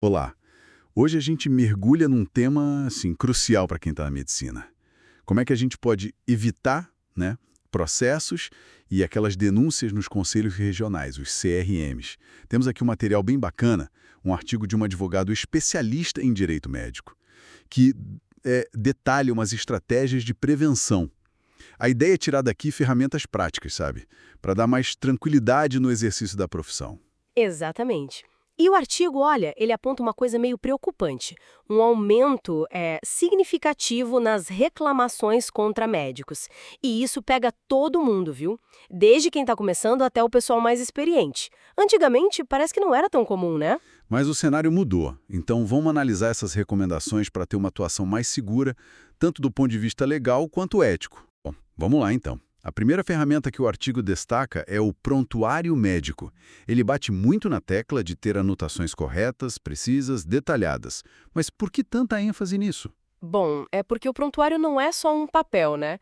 Olá, hoje a gente mergulha num tema assim, crucial para quem está na medicina. Como é que a gente pode evitar, né, processos e aquelas denúncias nos conselhos regionais, os CRMs? Temos aqui um material bem bacana, um artigo de um advogado especialista em direito médico, que detalha umas estratégias de prevenção. A ideia é tirar daqui ferramentas práticas, sabe? Para dar mais tranquilidade no exercício da profissão. Exatamente. E o artigo, olha, ele aponta uma coisa meio preocupante, um aumento significativo nas reclamações contra médicos. E isso pega todo mundo, viu? Desde quem está começando até o pessoal mais experiente. Antigamente, parece que não era tão comum, né? Mas o cenário mudou, então vamos analisar essas recomendações para ter uma atuação mais segura, tanto do ponto de vista legal quanto ético. Bom, vamos lá então. A primeira ferramenta que o artigo destaca é o prontuário médico. Ele bate muito na tecla de ter anotações corretas, precisas, detalhadas. Mas por que tanta ênfase nisso? Bom, é porque o prontuário não é só um papel, né?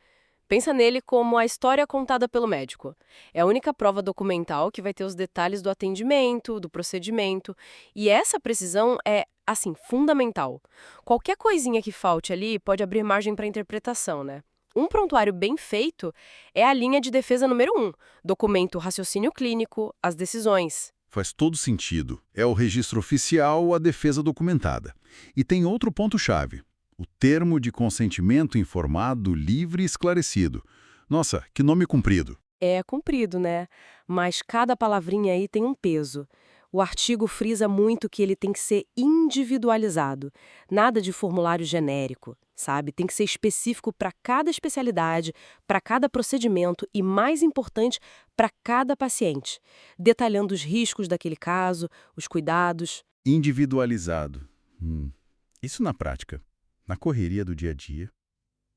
Pensa nele como a história contada pelo médico. É a única prova documental que vai ter os detalhes do atendimento, do procedimento. E essa precisão é, assim, fundamental. Qualquer coisinha que falte ali pode abrir margem para interpretação, né? Um prontuário bem feito é a linha de defesa número 1. Documenta o raciocínio clínico, as decisões. Faz todo sentido. É o registro oficial, a defesa documentada. E tem outro ponto-chave. O termo de consentimento informado, livre e esclarecido. Nossa, que nome comprido. É comprido, né? Mas cada palavrinha aí tem um peso. O artigo frisa muito que ele tem que ser individualizado. Nada de formulário genérico, sabe? Tem que ser específico para cada especialidade, para cada procedimento e, mais importante, para cada paciente, detalhando os riscos daquele caso, os cuidados. Individualizado. Isso na prática, na correria do dia a dia,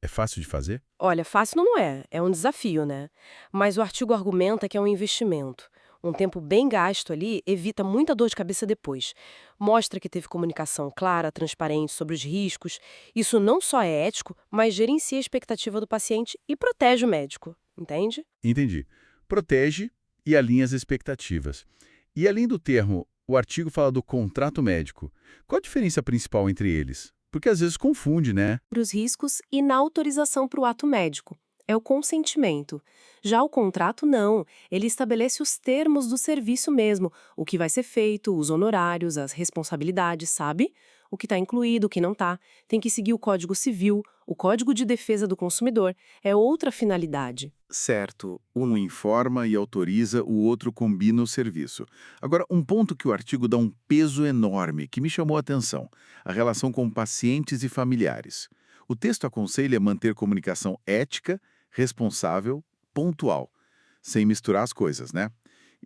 é fácil de fazer? Olha, fácil não é, é um desafio, né? Mas o artigo argumenta que é um investimento. Um tempo bem gasto ali evita muita dor de cabeça depois. Mostra que teve comunicação clara, transparente sobre os riscos. Isso não só é ético, mas gerencia a expectativa do paciente e protege o médico, entende? Entendi. Protege e alinha as expectativas. E além do termo, o artigo fala do contrato médico. Qual a diferença principal entre eles? Porque às vezes confunde, né? Para os riscos e na autorização para o ato médico. É o consentimento. Já o contrato, não. Ele estabelece os termos do serviço mesmo, o que vai ser feito, os honorários, as responsabilidades, sabe? O que está incluído, o que não está. Tem que seguir o Código Civil, o Código de Defesa do Consumidor. É outra finalidade. Certo, um informa e autoriza, o outro combina o serviço. Agora, um ponto que o artigo dá um peso enorme, que me chamou a atenção, a relação com pacientes e familiares. O texto aconselha manter comunicação ética, responsável, pontual, sem misturar as coisas, né?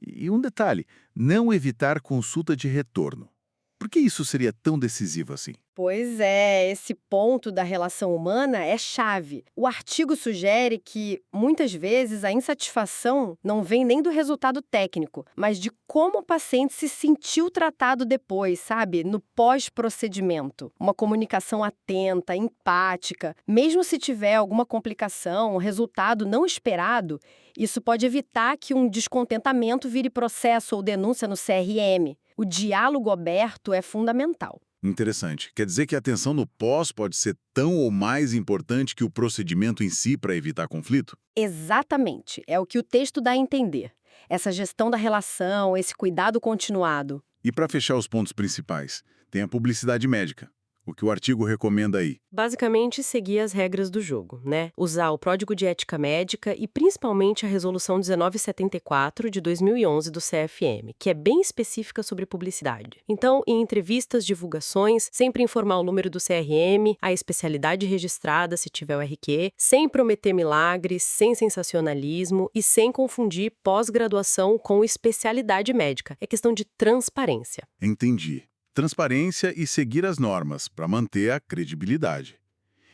E um detalhe, não evitar consulta de retorno. Por que isso seria tão decisivo assim? Pois é, esse ponto da relação humana é chave. O artigo sugere que, muitas vezes, a insatisfação não vem nem do resultado técnico, mas de como o paciente se sentiu tratado depois, sabe? No pós-procedimento. Uma comunicação atenta, empática. Mesmo se tiver alguma complicação, um resultado não esperado, isso pode evitar que um descontentamento vire processo ou denúncia no CRM. O diálogo aberto é fundamental. Interessante. Quer dizer que a atenção no pós pode ser tão ou mais importante que o procedimento em si para evitar conflito? Exatamente, é o que o texto dá a entender. Essa gestão da relação, esse cuidado continuado. E para fechar os pontos principais, tem a publicidade médica. O que o artigo recomenda aí? Basicamente, seguir as regras do jogo, né? Usar o Código de Ética Médica e principalmente a Resolução 1974 de 2011 do CFM, que é bem específica sobre publicidade. Então, em entrevistas, divulgações, sempre informar o número do CRM, a especialidade registrada, se tiver o RQ, sem prometer milagres, sem sensacionalismo e sem confundir pós-graduação com especialidade médica. É questão de transparência. Entendi. Transparência e seguir as normas para manter a credibilidade.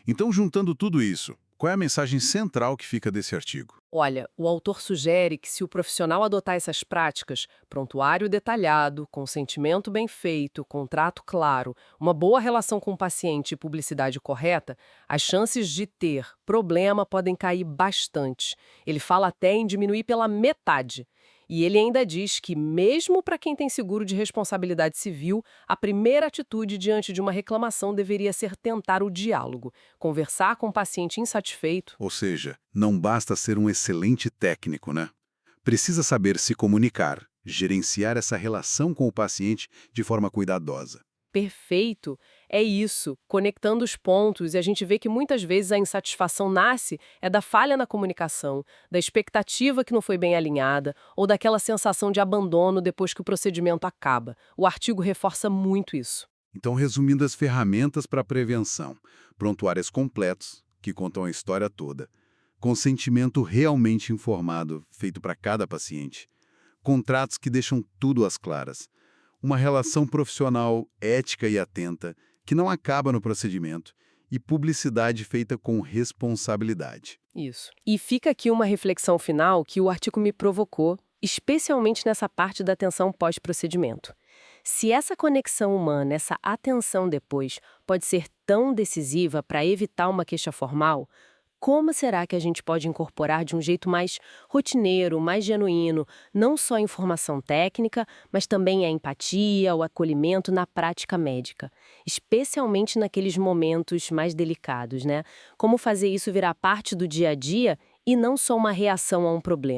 Então, juntando tudo isso, qual é a mensagem central que fica desse artigo? Olha, o autor sugere que se o profissional adotar essas práticas, prontuário detalhado, consentimento bem feito, contrato claro, uma boa relação com o paciente e publicidade correta, as chances de ter problema podem cair bastante. Ele fala até em diminuir pela metade. E ele ainda diz que, mesmo para quem tem seguro de responsabilidade civil, a primeira atitude diante de uma reclamação deveria ser tentar o diálogo, conversar com o paciente insatisfeito. Ou seja, não basta ser um excelente técnico, né? Precisa saber se comunicar, gerenciar essa relação com o paciente de forma cuidadosa. Perfeito, é isso, conectando os pontos, e a gente vê que muitas vezes a insatisfação nasce da falha na comunicação, da expectativa que não foi bem alinhada, ou daquela sensação de abandono depois que o procedimento acaba. O artigo reforça muito isso. Então, resumindo as ferramentas para a prevenção, prontuários completos, que contam a história toda, consentimento realmente informado, feito para cada paciente, contratos que deixam tudo às claras, uma relação profissional ética e atenta, que não acaba no procedimento, e publicidade feita com responsabilidade. Isso. E fica aqui uma reflexão final que o artigo me provocou, especialmente nessa parte da atenção pós-procedimento. Se essa conexão humana, essa atenção depois, pode ser tão decisiva para evitar uma queixa formal, como será que a gente pode incorporar de um jeito mais rotineiro, mais genuíno, não só a informação técnica, mas também a empatia, o acolhimento na prática médica, especialmente naqueles momentos mais delicados, né? Como fazer isso virar parte do dia a dia e não só uma reação a um problema?